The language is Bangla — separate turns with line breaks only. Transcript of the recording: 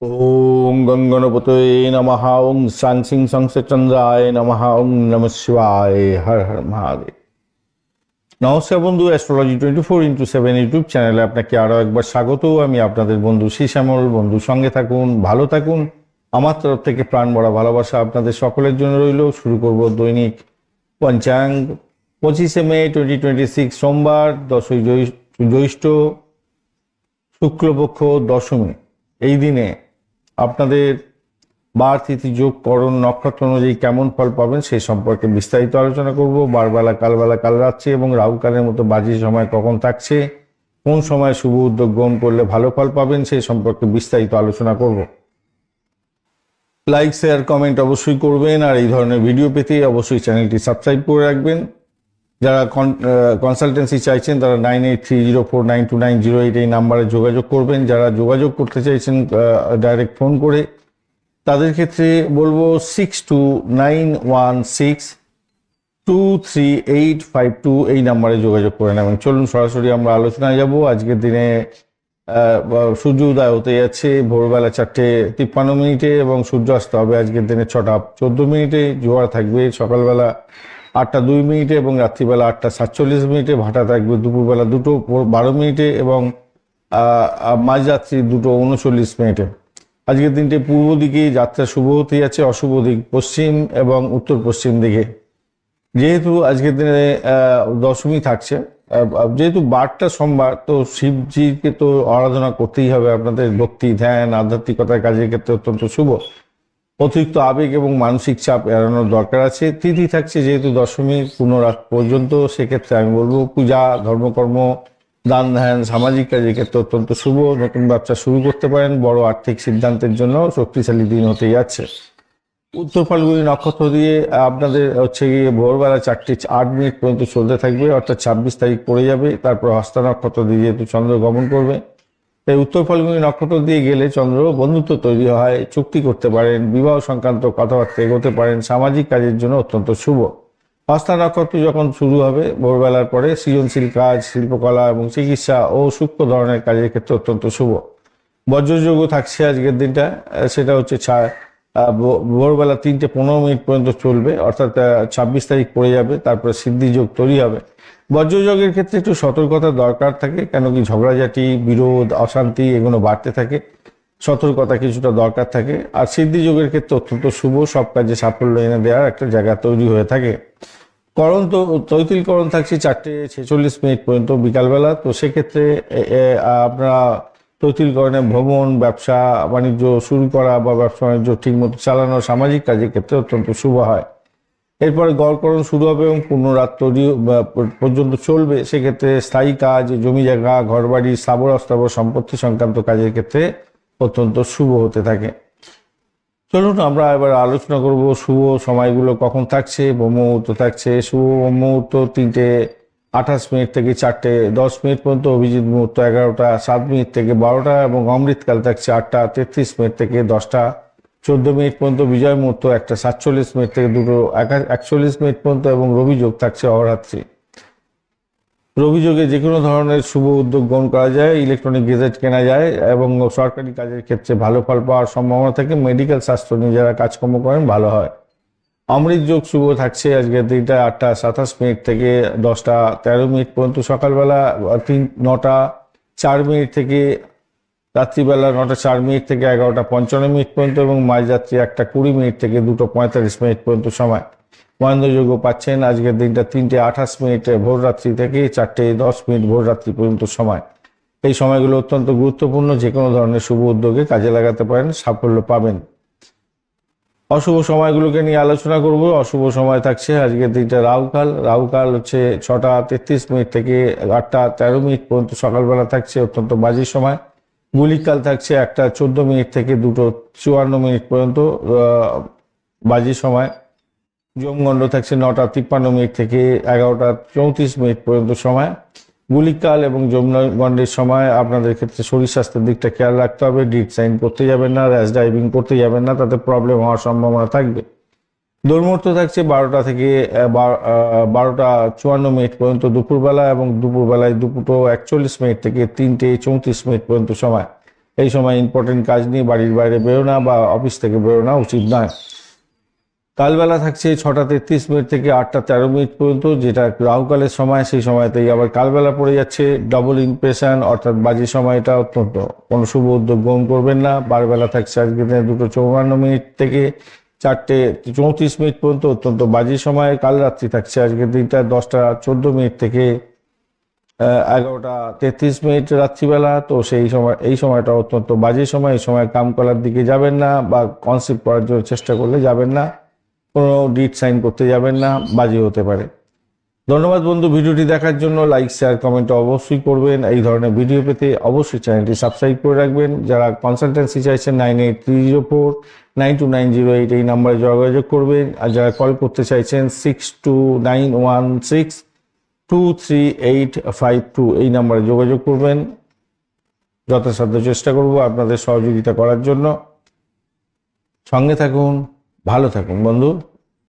ওম গঙ্গণপতয়ে নমঃ ওম সাং সিং সংসচন্দ্রায় নমঃ ওম নমঃ শিবায় হর হর মহাদেব। নমস্কার বন্ধু, অ্যাস্ট্রোলজি 24x7 ইউটিউব চ্যানেলে আপনাকে আরও একবার স্বাগত। আমি আপনাদের বন্ধু শ্যামল। বন্ধু সঙ্গে থাকুন, ভালো থাকুন। আমার তরফ থেকে প্রাণ ভরা ভালোবাসা আপনাদের সকলের জন্য রইল। শুরু করব দৈনিক পঞ্চাঙ্গ। 25শে মে 2026 সোমবার, 10ই জ্যৈষ্ঠ, শুক্লপক্ষ দশমী। এই দিনে আপনাদের বার তিথি যোগ করণ নক্ষত্র অনুযায়ী কেমন ফল পাবেন সেই সম্পর্কে বিস্তারিত আলোচনা করব। বারবেলা, কালবেলা, কাল রাত্রি এবং রাহুকালের মতো বাজি সময় কখন থাকছে, কোন সময় শুভ উদ্যোগ গ্রহণ করলে ভালো ফল পাবেন সেই সম্পর্কে বিস্তারিত আলোচনা করব। লাইক, শেয়ার, কমেন্ট অবশ্যই করবেন। আর এই ধরনের ভিডিও পেতে অবশ্যই চ্যানেলটি সাবস্ক্রাইব করে রাখবেন। যারা কনসালটেন্সি চাইছেন তারা 9830492908 এই নাম্বারে যোগাযোগ করবেন। যারা যোগাযোগ করতে চাইছেন ডাইরেক্ট ফোন করে, তাদের ক্ষেত্রে বলবো 6291623852 এই নাম্বারে যোগাযোগ করে নেবেন। চলুন সরাসরি আমরা আলোচনায় যাব। আজকের দিনে সূর্য উদয় হতে যাচ্ছে ভোরবেলা 4:53 এবং সূর্যাস্ত হবে আজকের দিনে 6:14। জোয়ার থাকবে সকালবেলা 8:02 এবং রাত্রিবেলা 8:47। ভাটা থাকবে দুপুরবেলা 2:12 এবং মাঝরাত্রি 2:39। আজকের দিনটি পূর্ব দিকে যাত্রা শুভ হতে যাচ্ছে, অশুভ দিক পশ্চিম এবং উত্তর পশ্চিম দিকে। যেহেতু আজকের দিনে দশমী থাকছে, যেহেতু বারটা সোমবার, তো শিবজিকে তো আরাধনা করতেই হবে। আপনাদের ভক্তি, ধ্যান, আধ্যাত্মিকতার কাজের ক্ষেত্রে অত্যন্ত শুভ। অতিরিক্ত আবেগ এবং মানসিক চাপ এড়ানোর দরকার আছে। তিথি থাকছে যেহেতু দশমীর পুনরাত পর্যন্ত, সেক্ষেত্রে আমি বলবো পূজা, ধর্মকর্ম, দান ধ্যান, সামাজিক কাজের ক্ষেত্রে অত্যন্ত শুভ। নতুন ব্যবসা শুরু করতে পারেন। বড় আর্থিক সিদ্ধান্তের জন্য শক্তিশালী দিন হতে যাচ্ছে। উত্তর ফাল্গুনী নক্ষত্র দিয়ে আপনাদের হচ্ছে গিয়ে ভোরবেলা 4:08 পর্যন্ত চলতে থাকবে, অর্থাৎ 26 তারিখ পড়ে যাবে। তারপর হস্তা নক্ষত্র দিয়ে যেহেতু চন্দ্র গমন করবে, তাই উত্তর ফাল্গুনী নক্ষত্র দিয়ে গেলে চন্দ্র বন্ধুত্ব তৈরি হয়, চুক্তি করতে পারেন, বিবাহ সংক্রান্ত কথাবার্তা এগোতে পারেন, সামাজিক কাজের জন্য অত্যন্ত শুভ। হস্তা নক্ষত্র যখন শুরু হবে ভোরবেলার পরে, সৃজনশীল কাজ, শিল্পকলা এবং চিকিৎসা ও সূক্ষ্ম ধরনের কাজের ক্ষেত্রে অত্যন্ত শুভ। বজ্রযোগ থাকছে আজকের দিনটা, সেটা হচ্ছে ভোরবেলা 3:15 পর্যন্ত চলবে, অর্থাৎ 26 তারিখ পড়ে যাবে। তারপরে সিদ্ধিযোগ তৈরি হবে। বজ্রযোগের ক্ষেত্রে একটু সতর্কতা দরকার থাকে, কেন কি ঝগড়াঝাটি, বিরোধ, অশান্তি এগুলো বাড়তে থাকে, সতর্কতা কিছুটা দরকার থাকে। আর সিদ্ধিযোগের ক্ষেত্রে অত্যন্ত শুভ, সব কাজে সাফল্য এনে দেওয়ার একটা জায়গা তৈরি হয়ে থাকে। করণ তো তৈতিলকরণ থাকছে 4:46 পর্যন্ত বিকালবেলা। তো সেক্ষেত্রে আপনারা তৈতিলকরণে ভ্রমণ, ব্যবসা বাণিজ্য শুরু করা বা ব্যবসা বাণিজ্য ঠিকমতো চালানো, সামাজিক কাজের ক্ষেত্রে অত্যন্ত শুভ হয়। এরপরে গড়করণ শুরু হবে এবং পূর্ণরাত তৈরি পর্যন্ত চলবে। সেক্ষেত্রে স্থায়ী কাজ, জমি জায়গা, ঘরবাড়ি, স্থাবর অস্থাবর সম্পত্তি সংক্রান্ত কাজের ক্ষেত্রে অত্যন্ত শুভ হতে থাকে। চলুন আমরা এবার আলোচনা করব শুভ সময়গুলো কখন থাকছে। ব্রহ্মমুহূর্ত থাকছে, শুভ মুহূর্ত 3:28 থেকে 4:10 পর্যন্ত। অভিজিৎ মুহূর্ত 11:07 থেকে 12টা এবং অমৃতকাল থাকছে 8:33 থেকে 10:14 পর্যন্ত। বিজয় মুহূর্ত 1:47 থেকে 2:41 পর্যন্ত এবং রবি যোগ থাকছে অহরাত্রি। রবি যোগে যে কোনো ধরনের শুভ উদ্যোগ গ্রহণ করা যায়, ইলেকট্রনিক গেজেট কেনা যায় এবং সরকারি কাজের ক্ষেত্রে ভালো ফল পাওয়ার সম্ভাবনা থাকে। মেডিকেল স্বাস্থ্য নিয়ে যারা কাজকর্ম করেন ভালো হয়। অমৃত যোগ শুভ থাকছে আজকের দিনটা 8:27 থেকে 10:13 পর্যন্ত সকালবেলা, 9:04 থেকে রাত্রিবেলা 9:04 থেকে 11:55 পর্যন্ত এবং মাঝরাত্রি 1:20 থেকে 2:45 পর্যন্ত সময়। মহেন্দ্রযোগ্য পাচ্ছেন আজকের দিনটা 3:28 ভোররাত্রি থেকে 4:10 ভোররাত্রি পর্যন্ত সময়। এই সময়গুলো অত্যন্ত গুরুত্বপূর্ণ, যে কোনো ধরনের শুভ উদ্যোগে কাজে লাগাতে পারেন, সাফল্য পাবেন। অশুভ সময়গুলোকে নিয়ে আলোচনা করব। অশুভ সময় থাকছে আজকের দিনটা রাহুকাল। রাহুকাল হচ্ছে 6:33 থেকে 8:13 পর্যন্ত সকালবেলা থাকছে, অত্যন্ত বাজে সময়। গুলিকাল থাকছে 1:14 থেকে 2:54 পর্যন্ত, বাজে সময়। যমগণ্ড থাকছে 9:53 থেকে 11:34 পর্যন্ত সময়। গুলিকাল এবং যমগণ্ডের সময় আপনাদের ক্ষেত্রে শরীর স্বাস্থ্যের দিকটা খেয়াল রাখতে হবে। ডিট সাইন করতে যাবেন না, র্যাশ ড্রাইভিং করতে যাবেন না, তাতে প্রবলেম হওয়ার সম্ভাবনা থাকবে। দুর্মুহূর্ত থাকছে 12টা থেকে 12:54 পর্যন্ত দুপুরবেলা এবং দুপুরবেলায় 2:41 থেকে 3:34 পর্যন্ত সময়। এই সময় ইম্পর্টেন্ট কাজ নিয়ে বাড়ির বাইরে বেরোনা বা অফিস থেকে বেরোনা উচিত নয়। কালবেলা থাকছে 6:33 থেকে 8:13 পর্যন্ত, যেটা রাহুকালের সময়, সেই সময়তেই আবার কালবেলা পড়ে যাচ্ছে। ডবল ইমপ্রেশন অর্থাৎ বাজে সময়টা অত্যন্ত, কোনো শুভ উদ্যোগ গ্রহণ করবেন না। বারবেলা থাকছে আজকে দিনে 2:54 থেকে 4:34 পর্যন্ত, অত্যন্ত বাজে সময়। কাল রাত্রি থাকছে আজকের দিনটা 10:14 থেকে 11:33 রাত্রিবেলা। তো এই সময়টা অত্যন্ত বাজে সময়। এই সময় কাম করার দিকে যাবেন না বা কনসেপ্ট করার জন্য চেষ্টা করলে যাবেন না, কোনো ডিট সাইন করতে যাবেন না, বাজে হতে পারে। ধন্যবাদ বন্ধু ভিডিওটি দেখার জন্য। লাইক শেয়ার কমেন্ট অবশ্যই করবেন। এই ধরনের ভিডিও পেতে অবশ্যই চ্যানেলটি সাবস্ক্রাইব করে রাখবেন। যারা কনসালটেন্সি চাইছেন 9830492908 এই নাম্বারে যোগাযোগ করবেন। আর যারা কল করতে চাইছেন 6291623852 এই নাম্বারে যোগাযোগ করবেন। যথাসাধ্য চেষ্টা করব আপনাদের সহযোগিতা করার জন্য। সঙ্গে থাকুন, ভালো থাকুন বন্ধু।